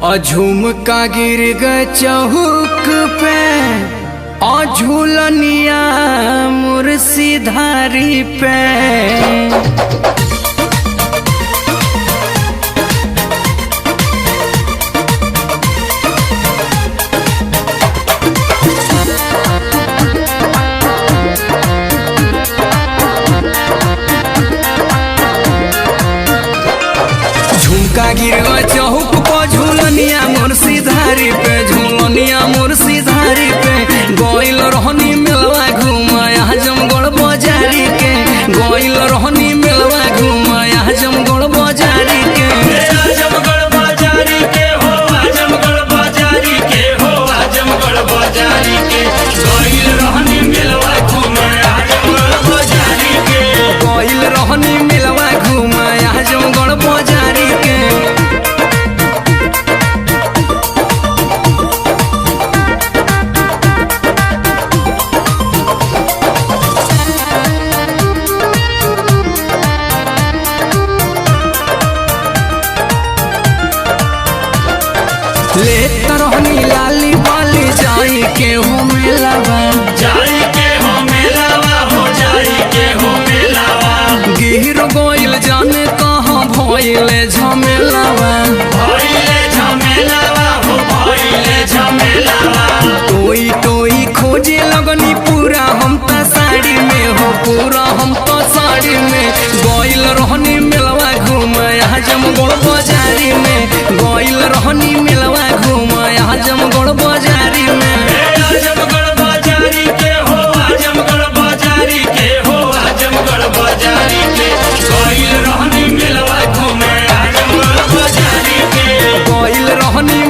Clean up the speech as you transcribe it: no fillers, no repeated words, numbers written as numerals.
झुमका गिर गए चौक पे झूलनिया मुर्सीधारी पे। झुमका गिर गए चौक पे झूलनिया मुर्सीधारी पे, झूलनिया मुर्सीधारी पे। गोइल रहनी मिलवा घुमाया आजमगढ़ बाजारी के, गोइल रहनी मिलवा घुमाया आजमगढ़ बाजारी के। आजमगढ़ बाजारी के हो, आजमगढ़ बाजारी के हो, आजमगढ़ बाजारी के। गोइल रहनी मिलवा घुमाया आजमगढ़ बाजारी के, गोइल रहनी मिलवा घुमाया आजमगढ़ बाजारी के। ले तरहनी लाली बाली जाई के हो मेलावा, जाई के हो मेलावा हो, जाई के हो मेलावा। गिर गोइल जाने कहाँ भइले झमेलावा, भइले झमेलावा हो, भइले झमेलावा। टोई टोई खोजे लगनी पूरा हम तो साड़ी में हो, पूरा हम तो साड़ी में। गोइल रहनी मिलवा घुमाया आजमगढ़ बाजारी में, गोइल रहनी मिलवा घुमाया आजमगढ़ बाजारी में। आजमगढ़ बाजारी के हो, आजमगढ़ बाजारी के हो, आजमगढ़ बाजारी के। गोइल रहनी मिलवा घूमे आजमगढ़ बाजारी के, गोइल रहनी